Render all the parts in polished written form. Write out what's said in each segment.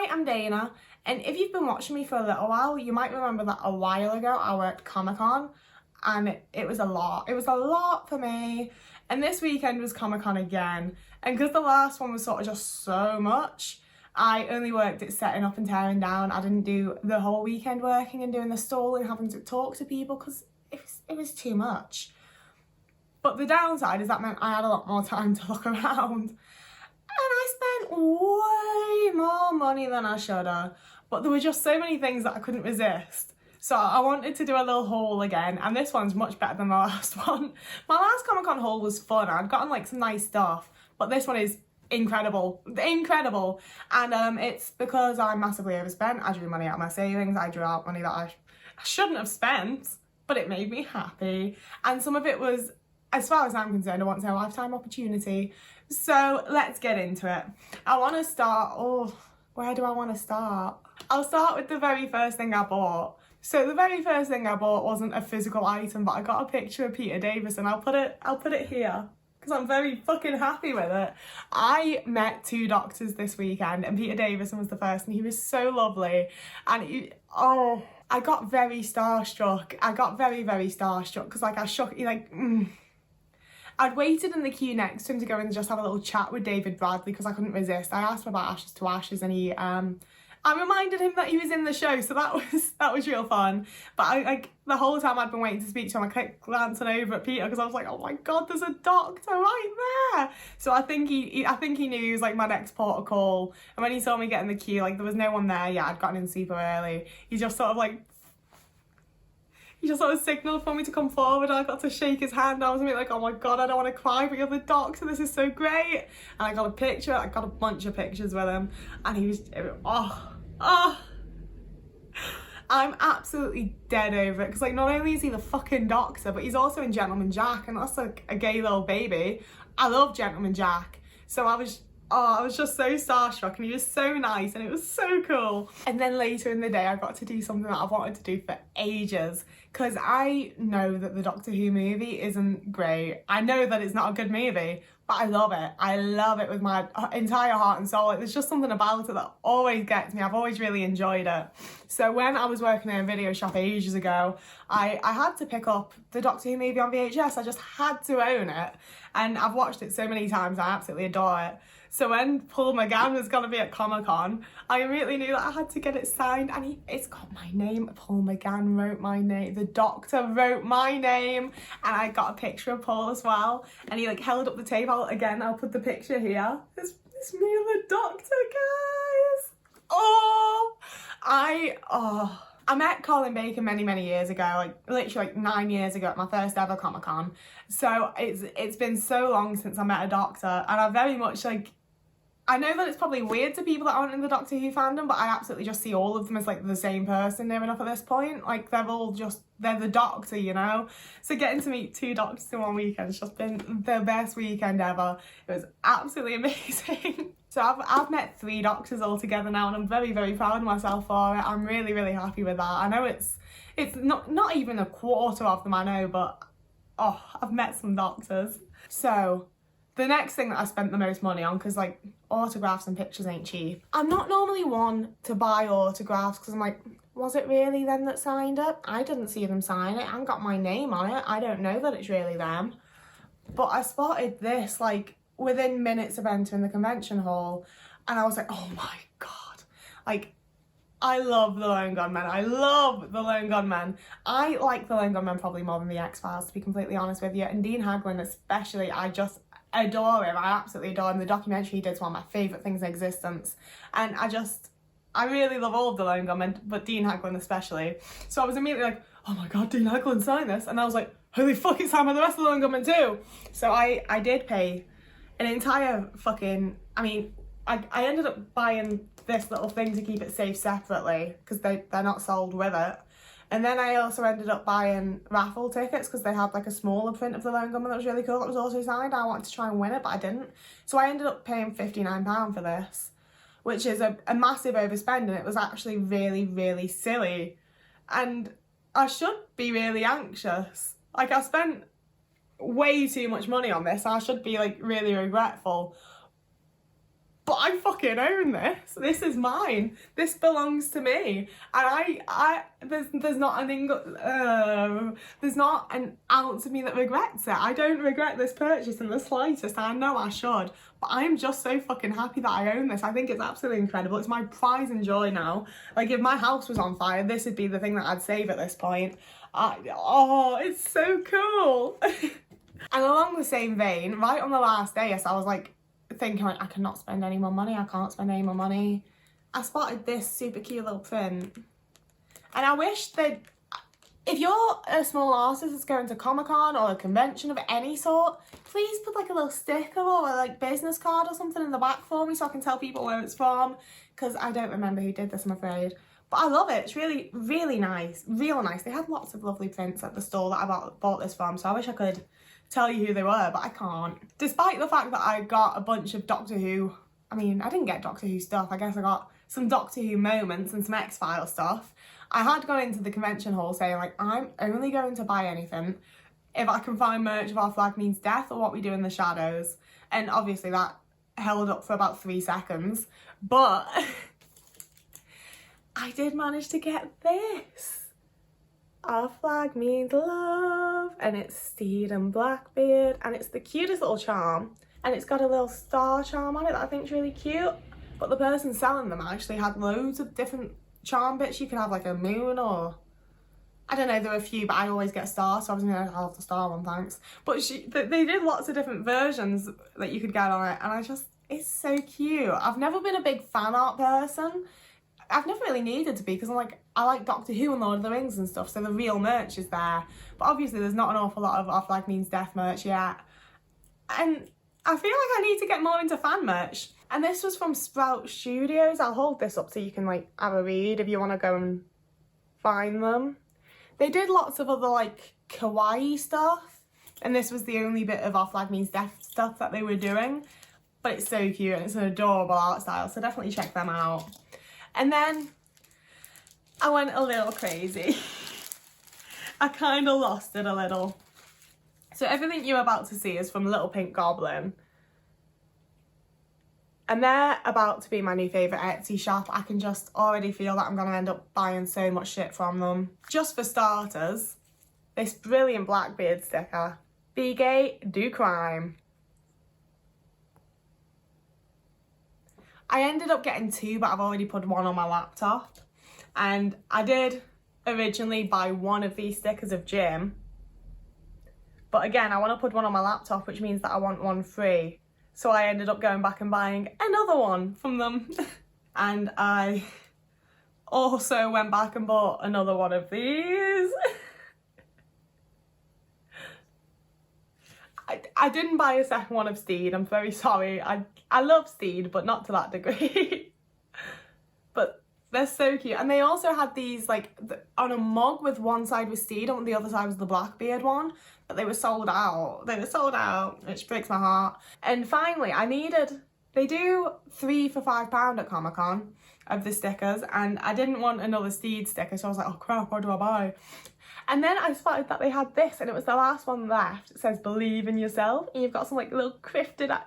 Hi, I'm Dana, and if you've been watching me for a little while, you might remember that a while ago I worked Comic-Con, and it was a lot. It was a lot for me, and this weekend was Comic-Con again, and because the last one was sort of just so much, I only worked it setting up and tearing down. I didn't do the whole weekend working and doing the stall and having to talk to people because it was too much. But the downside is that meant I had a lot more time to look around. And I spent way more money than I should have. But there were just so many things that I couldn't resist. So I wanted to do a little haul again, and this one's much better than the last one. My last Comic-Con haul was fun. I'd gotten like some nice stuff, but this one is incredible. And it's because I massively overspent. I drew money out of my savings. I drew out money that I shouldn't have spent, but it made me happy. And some of it was, as far as I'm concerned, a once in a lifetime opportunity. So let's get into it. I want to start, where do I want to start? I'll start with the very first thing I bought. So the very first thing I bought wasn't a physical item, but I got a picture of Peter Davis, and I'll put it here because I'm very fucking happy with it. I met 2 doctors this weekend, and Peter Davison was the first, and he was so lovely. And I got very starstruck. I got very, very starstruck because like I shook, I'd waited in the queue next to him to go in and just have a little chat with David Bradley because I couldn't resist. I asked him about Ashes to Ashes, and I reminded him that he was in the show, so that was real fun. But the whole time I'd been waiting to speak to him, I kept glancing over at Peter because I was like, oh my god, there's a doctor right there. So I think he knew he was like my next port of call. And when he saw me get in the queue, like there was no one there yet. I'd gotten in super early. He just sort of signalled for me to come forward, and I got to shake his hand. I was a bit like, oh my god, I don't want to cry, but you're the doctor, this is so great. And I got a picture, I got a bunch of pictures with him, and he was, I'm absolutely dead over it, because like not only is he the fucking doctor, but he's also in Gentleman Jack, and that's like a gay little baby. I love Gentleman Jack. So I was just so starstruck, and he was so nice, and it was so cool. And then later in the day, I got to do something that I've wanted to do for ages, because I know that the Doctor Who movie isn't great. I know that it's not a good movie, but I love it. I love it with my entire heart and soul. There's just something about it that always gets me. I've always really enjoyed it. So when I was working in a video shop ages ago, I had to pick up the Doctor Who movie on VHS. I just had to own it. And I've watched it so many times, I absolutely adore it. So when Paul McGann was going to be at Comic-Con, I immediately knew that I had to get it signed, and it's got my name. Paul McGann wrote my name. The doctor wrote my name, and I got a picture of Paul as well, and he like held up the table. Again, I'll put the picture here. It's me and the doctor, guys. I met Colin Baker many, many years ago, like literally like 9 years ago at my first ever Comic-Con. So it's been so long since I met a doctor, and I very much I know that it's probably weird to people that aren't in the Doctor Who fandom, but I absolutely just see all of them as like the same person near enough at this point. Like they're the doctor, you know? So getting to meet 2 doctors in one weekend has just been the best weekend ever. It was absolutely amazing. So I've met 3 doctors altogether now, and I'm very, very proud of myself for it. I'm really, really happy with that. I know it's not even a quarter of them, I know, but I've met some doctors. So the next thing that I spent the most money on, because like autographs and pictures ain't cheap. I'm not normally one to buy autographs because I'm like, was it really them that signed it? I didn't see them sign it. I haven't got my name on it. I don't know that it's really them. But I spotted this like within minutes of entering the convention hall, and I was like, oh my god. Like, I love the Lone Gunmen. I love the Lone Gunmen. I like the Lone Gunmen probably more than the X-Files, to be completely honest with you. And Dean Haglund especially, I just adore him. I absolutely adore him. The documentary he did is one of my favourite things in existence. And I really love all of the Lone Gunmen, but Dean Haglund especially. So I was immediately like, oh my god, Dean Haglund signed this. And I was like, holy fuck, it's signed by the rest of the Lone Gunmen too. So I did pay an entire fucking, I ended up buying this little thing to keep it safe separately because they're not sold with it. And then I also ended up buying raffle tickets because they had like a smaller print of the Lone Gunmen that was really cool that was also signed. I wanted to try and win it, but I didn't. So I ended up paying £59 for this, which is a massive overspend, and it was actually really, really silly. And I should be really anxious. Like, I spent way too much money on this. I should be like really regretful. but I fucking own this. This is mine. This belongs to me. And there's not an ounce of me that regrets it. I don't regret this purchase in the slightest. I know I should, but I'm just so fucking happy that I own this. I think it's absolutely incredible. It's my pride and joy now. Like, if my house was on fire, this would be the thing that I'd save at this point. Oh, it's so cool. And along the same vein, right on the last day, I was like, thinking like, I cannot spend any more money, I can't spend any more money. I spotted this super cute little print. And I wish that, if you're a small artist that's going to Comic-Con or a convention of any sort, please put like a little sticker or a like business card or something in the back for me so I can tell people where it's from, because I don't remember who did this, I'm afraid. But I love it. It's really, really nice. Real nice. They had lots of lovely prints at the store that I bought this from, so I wish I could tell you who they were, but I can't. Despite the fact that I got a bunch of Doctor Who, I mean, I didn't get Doctor Who stuff. I guess I got some Doctor Who moments and some X-Files stuff. I had gone into the convention hall saying, like, I'm only going to buy anything if I can find merch of Our Flag Means Death or What We Do in the Shadows. And obviously that held up for about 3 seconds. But I did manage to get this. Our flag means love, and it's Steed and Blackbeard, and it's the cutest little charm, and it's got a little star charm on it that I think is really cute. But the person selling them actually had loads of different charm bits. You could have like a moon, or I don't know, there were a few, but I always get stars, so I was gonna have the star one, thanks. But they did lots of different versions that you could get on it, and it's so cute. I've never been a big fan art person. I've never really needed to be, because I like Doctor Who and Lord of the Rings and stuff, so the real merch is there. But obviously there's not an awful lot of Our Flag Means Death merch yet. And I feel like I need to get more into fan merch. And this was from Sprout Studios. I'll hold this up so you can like have a read if you want to go and find them. They did lots of other like kawaii stuff, and this was the only bit of Our Flag Means Death stuff that they were doing. But it's so cute and it's an adorable art style, so definitely check them out. And then I went a little crazy. I kind of lost it a little. So everything you're about to see is from Little Pink Goblin. And they're about to be my new favourite Etsy shop. I can just already feel that I'm going to end up buying so much shit from them. Just for starters, this brilliant Blackbeard sticker. Be gay, do crime. I ended up getting 2, but I've already put 1 on my laptop. And I did originally buy 1 of these stickers of Jim. But again, I want to put 1 on my laptop, which means that I want 1 free. So I ended up going back and buying another one from them. And I also went back and bought another one of these. I didn't buy a second one of Steed, I'm very sorry. I love Steed, but not to that degree. But they're so cute. And they also had these like on a mug with one side was Steed and the other side was the Blackbeard one. But they were sold out. They were sold out, which breaks my heart. And finally, they do 3 for £5 at Comic-Con of the stickers. And I didn't want another Steed sticker, so I was like, oh crap, what do I buy? And then I spotted that they had this, and it was the last one left. It says believe in yourself, and you've got some like little cryptid,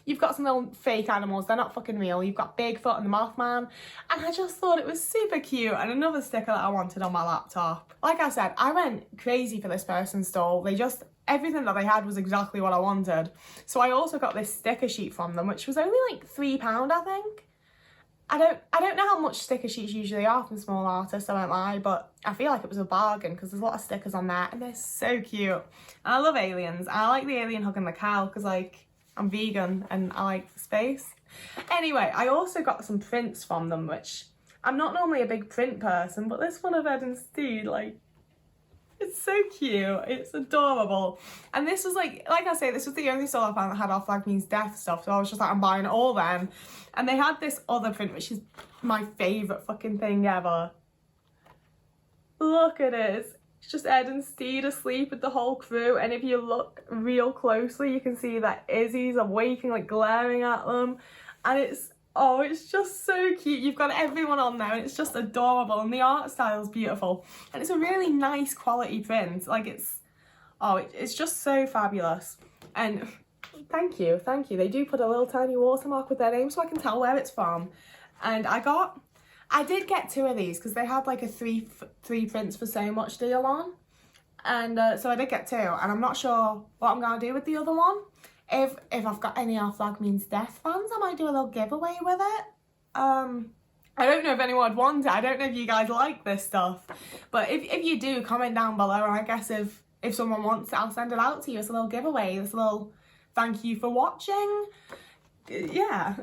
you've got some little fake animals, they're not fucking real. You've got Bigfoot and the Mothman, and I just thought it was super cute. And another sticker that I wanted on my laptop. Like I said, I went crazy for this person's stall. Everything that they had was exactly what I wanted. So I also got this sticker sheet from them, which was only like £3, I think. I don't know how much sticker sheets usually are from small artists, I won't lie, but I feel like it was a bargain because there's a lot of stickers on there and they're so cute. And I love aliens. I like the alien hugging the cow because like I'm vegan and I like space. Anyway, I also got some prints from them, which I'm not normally a big print person, but this one of Ed and Steed, like, it's so cute. It's adorable. And this was like I say, this was the only store I found that had Our Flag Means Death stuff. So I was just like, I'm buying all them. And they had this other print, which is my favourite fucking thing ever. Look at it. It's just Ed and Steed asleep with the whole crew. And if you look real closely, you can see that Izzy's awaking, like glaring at them. And it's just so cute. You've got everyone on there and it's just adorable, and the art style is beautiful, and it's a really nice quality print. Like it's just so fabulous. And Thank you, thank you. They do put a little tiny watermark with their name so I can tell where it's from. And I did get 2 of these because they had like a three prints for so much deal on. And so I did get 2, and I'm not sure what I'm going to do with the other one. If I've got any Our Flag Means Death fans, I might do a little giveaway with it. I don't know if anyone would want it. I don't know if you guys like this stuff. But if you do, comment down below, and I guess if someone wants it, I'll send it out to you. It's a little giveaway. It's a little thank you for watching. Yeah.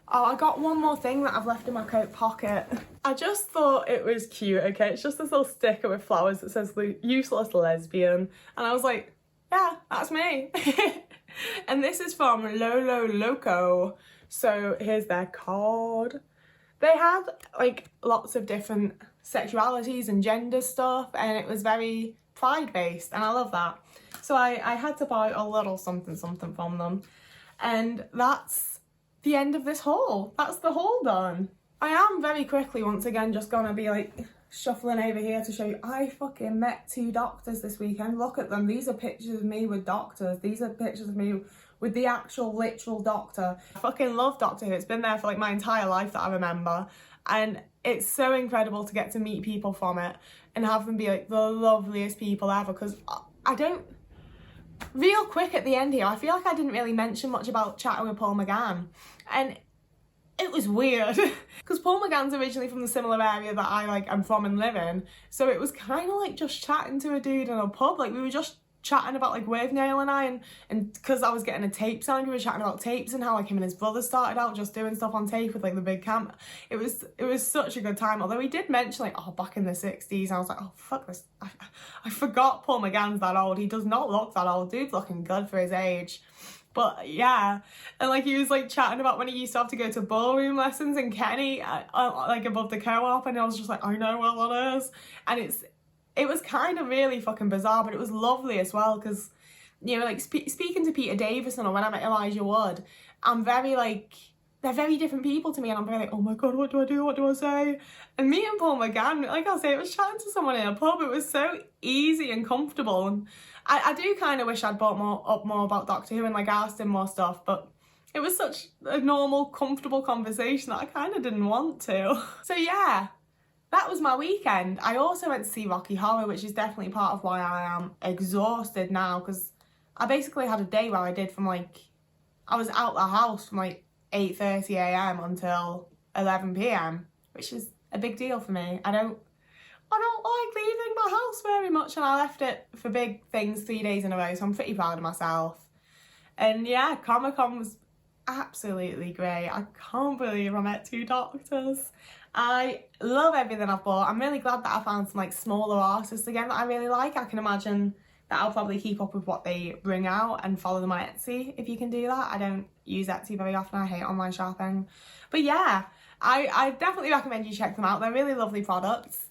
Oh, I got one more thing that I've left in my coat pocket. I just thought it was cute, okay? It's just this little sticker with flowers that says useless lesbian. And I was like, yeah, that's me. And this is from Lolo Loco. So here's their card. They had like lots of different sexualities and gender stuff, and it was very pride based, and I love that. So I had to buy a little something from them. And that's the end of this haul. That's the haul done. I am very quickly once again just gonna be like shuffling over here to show you I fucking met 2 doctors this weekend. Look at them. These are pictures of me with doctors. These are pictures of me with the actual literal doctor. I fucking love Doctor Who. It's been there for like my entire life that I remember, and it's so incredible to get to meet people from it and have them be like the loveliest people ever. Because I don't, real quick at the end here, I feel like I didn't really mention much about chatting with Paul McGann, and it was weird because Paul McGann's originally from the similar area that I like am from and live in, so it was kind of like just chatting to a dude in a pub. Like we were just chatting about like Wave Nail and I, and because I was getting a tape signed, we were chatting about tapes and how like him and his brother started out just doing stuff on tape with like the big camera. It was such a good time, although he did mention like, oh, back in the 60s. I was like, oh fuck this, I forgot Paul McGann's that old. He does not look that old. Dude's looking good for his age. But yeah, and like he was like chatting about when he used to have to go to ballroom lessons in Kenny, like above the co-op, and I was just like, I know well that is. And it was kind of really fucking bizarre, but it was lovely as well, because, you know, like speaking to Peter Davison or when I met Elijah Wood, I'm very like, they're very different people to me, and I'm very like, oh my god, what do I do, what do I say? And meeting Paul McGann, like I say, it was chatting to someone in a pub. It was so easy and comfortable, and I do kind of wish I'd brought up more about Doctor Who and like asked him more stuff, but it was such a normal, comfortable conversation that I kind of didn't want to. So yeah, that was my weekend. I also went to see Rocky Horror, which is definitely part of why I am exhausted now, because I basically had a day where I did from like, I was out the house from like 8:30 a.m. until 11 p.m, which is a big deal for me. I don't like leaving my house very much, and I left it for big things 3 days in a row, so I'm pretty proud of myself. And yeah, Comic-Con was absolutely great. I can't believe I met 2 doctors. I love everything I've bought. I'm really glad that I found some like smaller artists again that I really like. I can imagine that I'll probably keep up with what they bring out and follow them on Etsy if you can do that. I don't use Etsy very often. I hate online shopping. But yeah, I definitely recommend you check them out. They're really lovely products.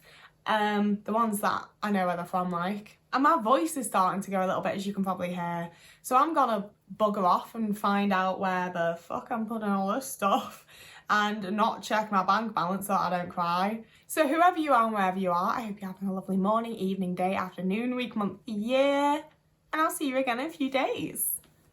The ones that I know where they're from, like. And my voice is starting to go a little bit, as you can probably hear. So I'm gonna bugger off and find out where the fuck I'm putting all this stuff and not check my bank balance so that I don't cry. So whoever you are and wherever you are, I hope you're having a lovely morning, evening, day, afternoon, week, month, year. And I'll see you again in a few days.